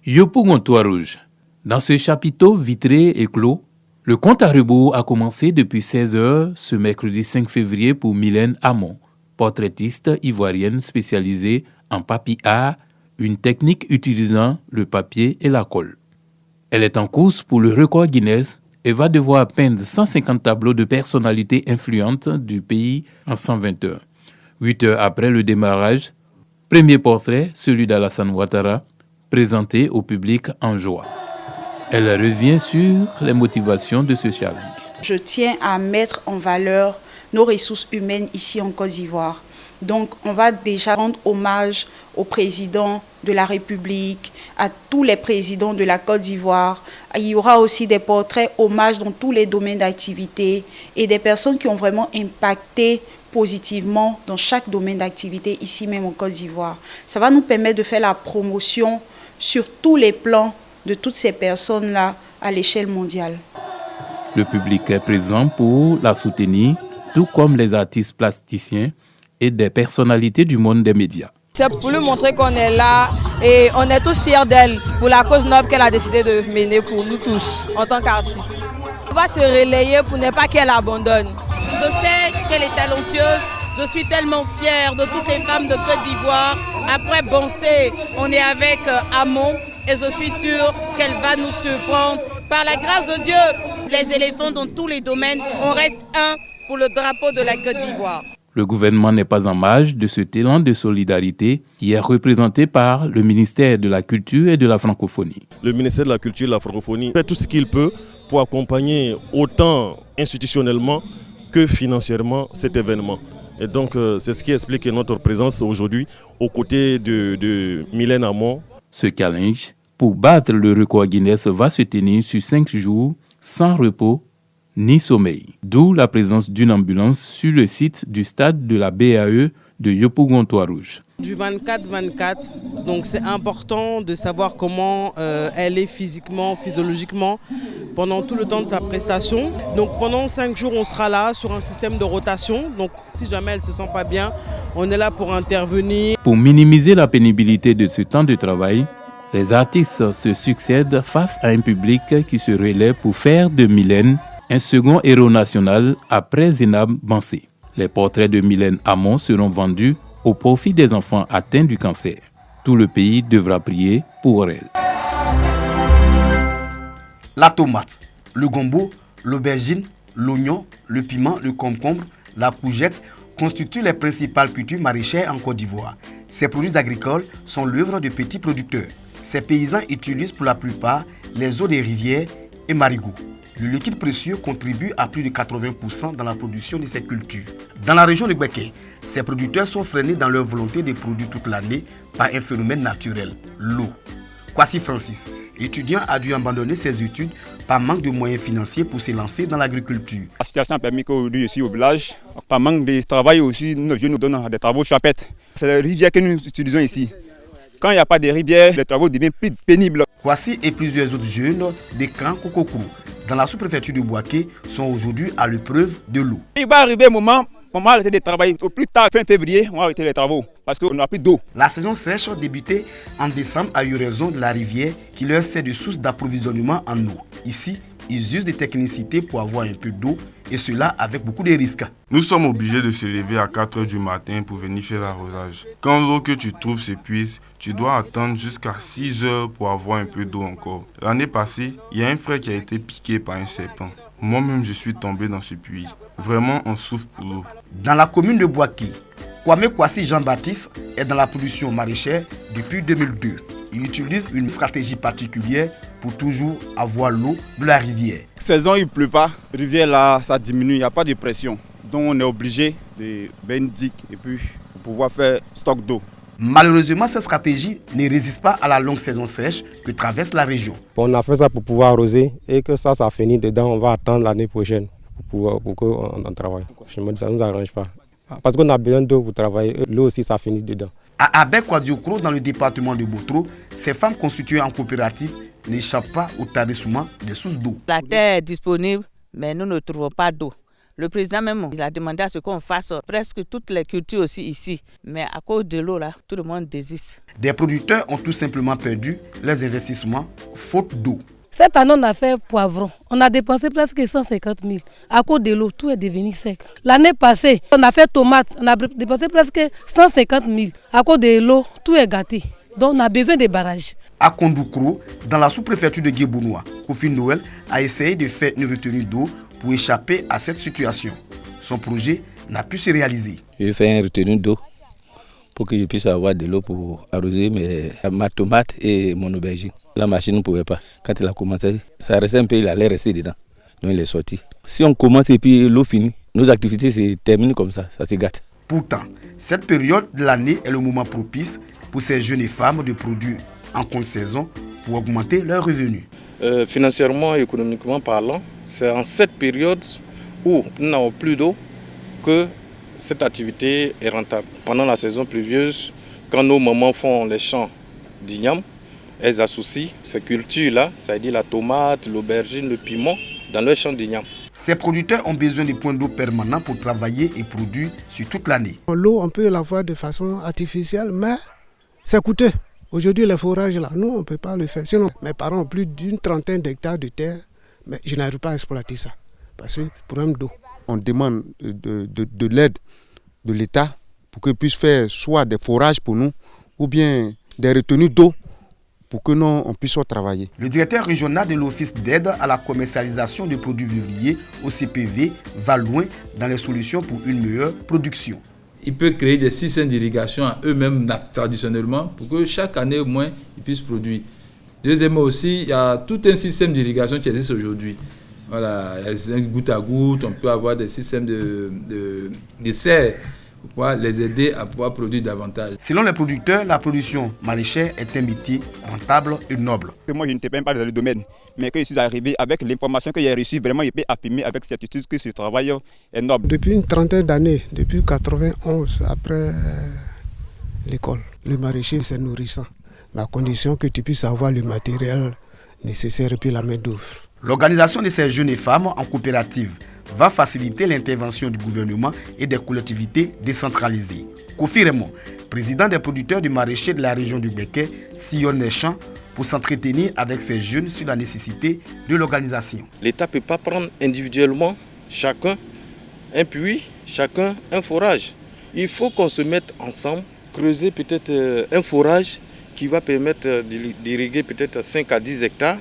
Yopougontois Rouge. Dans ce chapiteau vitré et clos, le compte à rebours a commencé depuis 16h ce mercredi 5 février pour Mylène Hamon, portraitiste ivoirienne spécialisée en papier art, une technique utilisant le papier et la colle. Elle est en course pour le record Guinness et va devoir peindre 150 tableaux de personnalités influentes du pays en 120 heures. 8 heures après le démarrage, premier portrait, celui d'Alassane Ouattara, présenté au public en joie. Elle revient sur les motivations de ce challenge. Je tiens à mettre en valeur nos ressources humaines ici en Côte d'Ivoire. Donc, on va déjà rendre hommage au président de la République, à tous les présidents de la Côte d'Ivoire. Il y aura aussi des portraits hommages dans tous les domaines d'activité et des personnes qui ont vraiment impacté positivement dans chaque domaine d'activité ici même en Côte d'Ivoire. Ça va nous permettre de faire la promotion sur tous les plans de toutes ces personnes-là à l'échelle mondiale. Le public est présent pour la soutenir, tout comme les artistes plasticiens et des personnalités du monde des médias. C'est pour lui montrer qu'on est là et on est tous fiers d'elle pour la cause noble qu'elle a décidé de mener pour nous tous en tant qu'artistes. On va se relayer pour ne pas qu'elle abandonne. Je sais qu'elle est talentueuse. Je suis tellement fière de toutes les femmes de Côte d'Ivoire. Après Bansé, on est avec Hamon et je suis sûre qu'elle va nous surprendre. Par la grâce de Dieu, les éléphants dans tous les domaines, on reste un pour le drapeau de la Côte d'Ivoire. Le gouvernement n'est pas en marge de ce élan de solidarité qui est représenté par le ministère de la Culture et de la Francophonie. Le ministère de la Culture et de la Francophonie fait tout ce qu'il peut pour accompagner autant institutionnellement que financièrement cet événement. Et donc c'est ce qui explique notre présence aujourd'hui aux côtés de Mylène Hamon. Ce challenge pour battre le record Guinness va se tenir sur 5 jours sans repos ni sommeil. D'où la présence d'une ambulance sur le site du stade de la BAE de Yopougontois Rouge. Du 24-24, donc c'est important de savoir comment elle est physiquement, physiologiquement pendant tout le temps de sa prestation. Donc pendant 5 jours, on sera là sur un système de rotation. Donc si jamais elle ne se sent pas bien, on est là pour intervenir. Pour minimiser la pénibilité de ce temps de travail, les artistes se succèdent face à un public qui se relaie pour faire de Mylène un second héros national après Zénab Bansé. Les portraits de Mylène Hamon seront vendus au profit des enfants atteints du cancer. Tout le pays devra prier pour elle. La tomate, le gombo, l'aubergine, l'oignon, le piment, le concombre, la courgette constituent les principales cultures maraîchères en Côte d'Ivoire. Ces produits agricoles sont l'œuvre de petits producteurs. Ces paysans utilisent pour la plupart les eaux des rivières et marigots. Le liquide précieux contribue à plus de 80% dans la production de ces cultures. Dans la région de Gbeke, ces producteurs sont freinés dans leur volonté de produire toute l'année par un phénomène naturel, l'eau. Kwasi Francis, étudiant, a dû abandonner ses études par manque de moyens financiers pour se lancer dans l'agriculture. La situation a permis qu'aujourd'hui, ici au village, par manque de travail aussi, nos jeunes nous donnent des travaux chapettes. C'est la rivière que nous utilisons ici. Quand il n'y a pas de rivière, les travaux deviennent plus pénibles. Kwasi et plusieurs autres jeunes des camps Kokokou dans la sous-préfecture de Bouaké sont aujourd'hui à l'épreuve de l'eau. Il va arriver un moment, on va arrêter de travailler. Au plus tard, fin février, on va arrêter les travaux parce qu'on n'a plus d'eau. La saison sèche débutée en décembre a eu raison de la rivière qui leur sert de source d'approvisionnement en eau. Ici, ils usent des technicités pour avoir un peu d'eau et cela avec beaucoup de risques. Nous sommes obligés de se lever à 4 h du matin pour venir faire l'arrosage. Quand l'eau que tu trouves s'épuise, tu dois attendre jusqu'à 6 h pour avoir un peu d'eau encore. L'année passée, il y a un frère qui a été piqué par un serpent. Moi-même, je suis tombé dans ce puits. Vraiment, on souffre pour l'eau. Dans la commune de Bouaké, Kwame Kwasi Jean-Baptiste est dans la production maraîchère depuis 2002. Il utilise une stratégie particulière pour toujours avoir l'eau de la rivière. Saison, il ne pleut pas. Rivière là, ça diminue, il n'y a pas de pression. Donc on est obligé de faire une digue et puis pour pouvoir faire stock d'eau. Malheureusement, cette stratégie ne résiste pas à la longue saison sèche que traverse la région. On a fait ça pour pouvoir arroser et que ça finit dedans. On va attendre l'année prochaine pour qu'on travaille. Je me dis, ça ne nous arrange pas. Parce qu'on a besoin d'eau pour travailler. L'eau aussi, ça finit dedans. À Abek-Kwadiokro, dans le département de Botro, ces femmes constituées en coopérative n'échappent pas au tarissement des sources d'eau. La terre est disponible, mais nous ne trouvons pas d'eau. Le président même, il a demandé à ce qu'on fasse presque toutes les cultures aussi ici. Mais à cause de l'eau, là, tout le monde désiste. Des producteurs ont tout simplement perdu leurs investissements faute d'eau. Cette année, on a fait poivron. On a dépensé presque 150 000. À cause de l'eau, tout est devenu sec. L'année passée, on a fait tomates. On a dépensé presque 150 000. À cause de l'eau, tout est gâté. Donc, on a besoin de barrages. À Kondoukro, dans la sous-préfecture de Guébounois, Kofi Noël a essayé de faire une retenue d'eau pour échapper à cette situation. Son projet n'a pu se réaliser. Je fais une retenue d'eau pour que je puisse avoir de l'eau pour arroser ma tomate et mon aubergine. La machine ne pouvait pas. Quand il a commencé, ça restait un peu, il allait rester dedans. Donc il est sorti. Si on commence et puis l'eau finit, nos activités se terminent comme ça se gâte. Pourtant, cette période de l'année est le moment propice pour ces jeunes femmes de produire en contre-saison pour augmenter leurs revenus. Financièrement et économiquement parlant, c'est en cette période où nous n'avons plus d'eau que cette activité est rentable. Pendant la saison pluvieuse, quand nos mamans font les champs d'igname, elles associent ces cultures-là, c'est-à-dire la tomate, l'aubergine, le piment, dans leur champ d'igname. Ces producteurs ont besoin de points d'eau permanents pour travailler et produire sur toute l'année. L'eau, on peut l'avoir de façon artificielle, mais c'est coûteux. Aujourd'hui, les forages, là, nous, on ne peut pas le faire. Sinon, mes parents ont plus d'une trentaine d'hectares de terre, mais je n'arrive pas à exploiter ça, parce que problème d'eau. On demande de l'aide de l'État pour qu'il puisse faire soit des forages pour nous, ou bien des retenues d'eau pour que nous on puisse travailler. Le directeur régional de l'Office d'aide à la commercialisation des produits vivriers, OCPV, va loin dans les solutions pour une meilleure production. Il peut créer des systèmes d'irrigation à eux-mêmes traditionnellement pour que chaque année au moins ils puissent produire. Deuxièmement aussi, il y a tout un système d'irrigation qui existe aujourd'hui. Voilà, il y a des systèmes goutte à goutte, on peut avoir des systèmes de serre pour pouvoir les aider à pouvoir produire davantage. Selon les producteurs, la production maraîchère est un métier rentable et noble. Moi, je ne t'ai même pas dans le domaine, mais que je suis arrivé avec l'information que j'ai reçue, vraiment, je peux affirmer avec certitude que ce travail est noble. Depuis une trentaine d'années, depuis 91, après l'école, le maraîcher, c'est nourrissant. Mais à condition que tu puisses avoir le matériel nécessaire et puis la main-d'œuvre. L'organisation de ces jeunes femmes en coopérative va faciliter l'intervention du gouvernement et des collectivités décentralisées. Kofi Raymond, président des producteurs du maraîcher de la région du Béquet, sillonne les champs pour s'entretenir avec ces jeunes sur la nécessité de l'organisation. L'État ne peut pas prendre individuellement chacun un puits, chacun un forage. Il faut qu'on se mette ensemble, creuser peut-être un forage qui va permettre d'irriguer peut-être 5 à 10 hectares.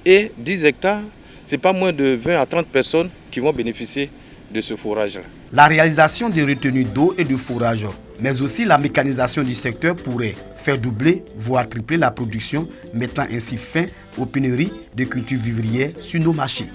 Et 10 hectares, ce n'est pas moins de 20 à 30 personnes qui vont bénéficier de ce forage-là. La réalisation des retenues d'eau et de forage, mais aussi la mécanisation du secteur pourrait faire doubler, voire tripler la production, mettant ainsi fin aux pénuries de cultures vivrières sur nos marchés.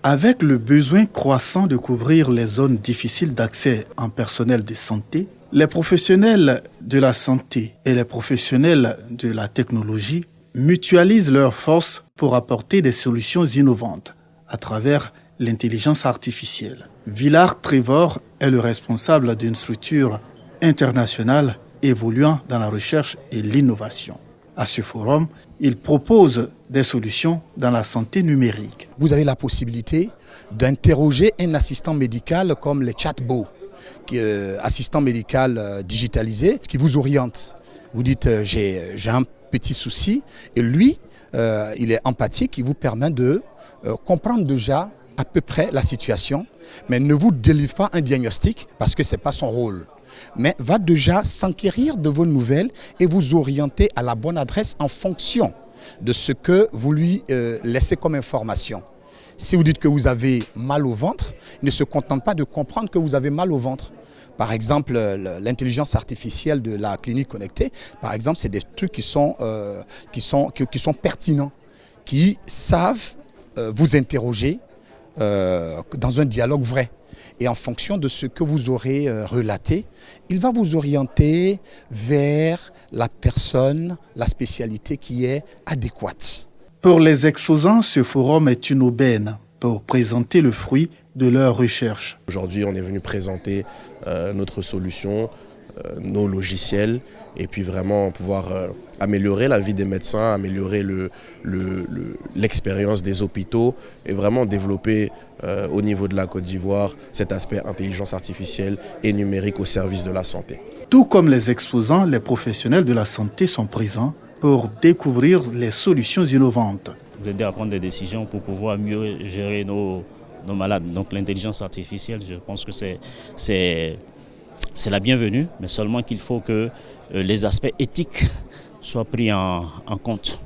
Avec le besoin croissant de couvrir les zones difficiles d'accès en personnel de santé, les professionnels de la santé et les professionnels de la technologie mutualisent leurs forces pour apporter des solutions innovantes à travers l'intelligence artificielle. Villard Trevor est le responsable d'une structure internationale évoluant dans la recherche et l'innovation. À ce forum, il propose des solutions dans la santé numérique. Vous avez la possibilité d'interroger un assistant médical comme les chatbots, assistant médical digitalisé, qui vous oriente. Vous dites j'ai un petit souci et lui, il est empathique, il vous permet de comprendre déjà à peu près la situation, mais ne vous délivre pas un diagnostic parce que ce n'est pas son rôle. Mais va déjà s'enquérir de vos nouvelles et vous orienter à la bonne adresse en fonction de ce que vous lui laissez comme information. Si vous dites que vous avez mal au ventre, il ne se contente pas de comprendre que vous avez mal au ventre. Par exemple, l'intelligence artificielle de la clinique connectée, par exemple, c'est des trucs qui sont pertinents, qui savent vous interroger dans un dialogue vrai. Et en fonction de ce que vous aurez relaté, il va vous orienter vers la personne, la spécialité qui est adéquate. Pour les exposants, ce forum est une aubaine pour présenter le fruit de leur recherche. Aujourd'hui, on est venu présenter notre solution nos logiciels et puis vraiment pouvoir améliorer la vie des médecins, améliorer l'expérience des hôpitaux et vraiment développer au niveau de la Côte d'Ivoire cet aspect intelligence artificielle et numérique au service de la santé. Tout comme les exposants, les professionnels de la santé sont présents pour découvrir les solutions innovantes. Vous aider à prendre des décisions pour pouvoir mieux gérer nos malades. Donc l'intelligence artificielle, je pense que c'est la bienvenue, mais seulement qu'il faut que les aspects éthiques soient pris en compte.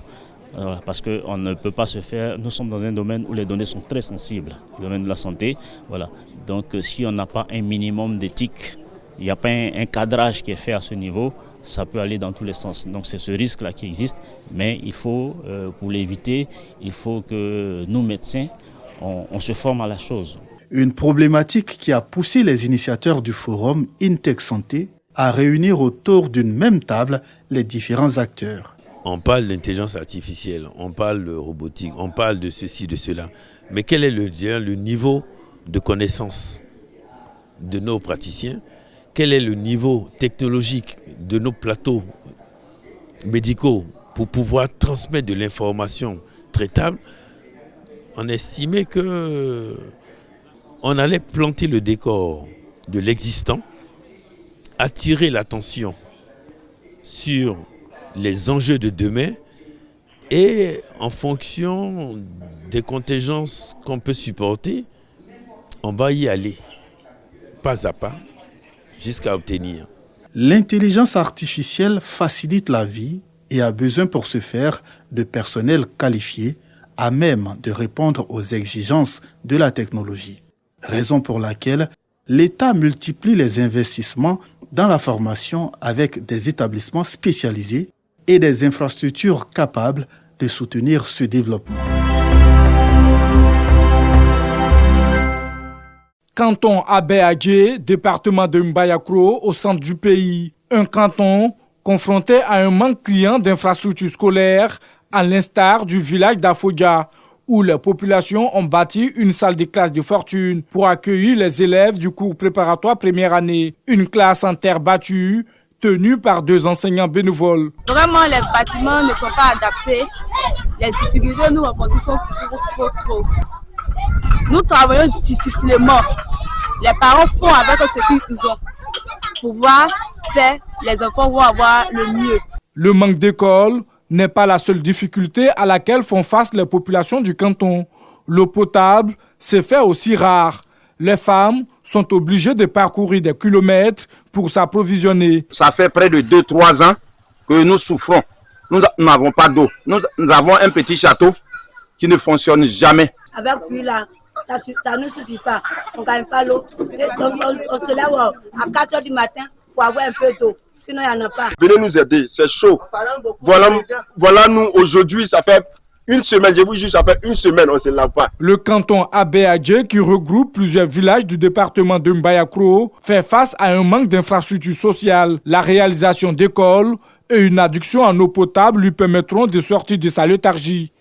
Parce qu'on ne peut pas se faire, nous sommes dans un domaine où les données sont très sensibles, le domaine de la santé. Voilà. Donc si on n'a pas un minimum d'éthique, il n'y a pas un cadrage qui est fait à ce niveau, ça peut aller dans tous les sens. Donc c'est ce risque-là qui existe, mais il faut, pour l'éviter, il faut que nous médecins, on se forme à la chose. Une problématique qui a poussé les initiateurs du forum InTech Santé à réunir autour d'une même table les différents acteurs. On parle d'intelligence artificielle, on parle de robotique, on parle de ceci, de cela. Mais quel est le niveau de connaissance de nos praticiens? Quel est le niveau technologique de nos plateaux médicaux pour pouvoir transmettre de l'information traitable? On estimait que on allait planter le décor de l'existant, attirer l'attention sur les enjeux de demain et en fonction des contingences qu'on peut supporter, on va y aller pas à pas jusqu'à obtenir. L'intelligence artificielle facilite la vie et a besoin pour ce faire de personnel qualifié à même de répondre aux exigences de la technologie. Raison pour laquelle l'État multiplie les investissements dans la formation avec des établissements spécialisés et des infrastructures capables de soutenir ce développement. Canton Abé-Adjé, département de Mbayakro, au centre du pays. Un canton confronté à un manque criant d'infrastructures scolaires, à l'instar du village d'Afodja, où les populations ont bâti une salle de classe de fortune pour accueillir les élèves du cours préparatoire première année. Une classe en terre battue, tenue par 2 enseignants bénévoles. Vraiment, les bâtiments ne sont pas adaptés. Les difficultés que nous rencontrons sont trop. Nous travaillons difficilement. Les parents font avec ce qu'ils ont. Pour pouvoir faire, les enfants vont avoir le mieux. Le manque d'école n'est pas la seule difficulté à laquelle font face les populations du canton. L'eau potable s'est fait aussi rare. Les femmes sont obligées de parcourir des kilomètres pour s'approvisionner. Ça fait près de 2-3 ans que nous souffrons. Nous n'avons pas d'eau. Nous avons un petit château qui ne fonctionne jamais. Avec lui là, ça ne suffit pas. On ne gagne pas l'eau. On se lève à 4 h du matin pour avoir un peu d'eau. Sinon, il n'y en a pas. Venez nous aider, c'est chaud. Voilà nous, aujourd'hui, ça fait une semaine, je vous jure, ça fait une semaine, on ne se lave pas. Le canton Abé-Adjé, qui regroupe plusieurs villages du département de Mbayakro, fait face à un manque d'infrastructures sociales. La réalisation d'écoles et une adduction en eau potable lui permettront de sortir de sa léthargie.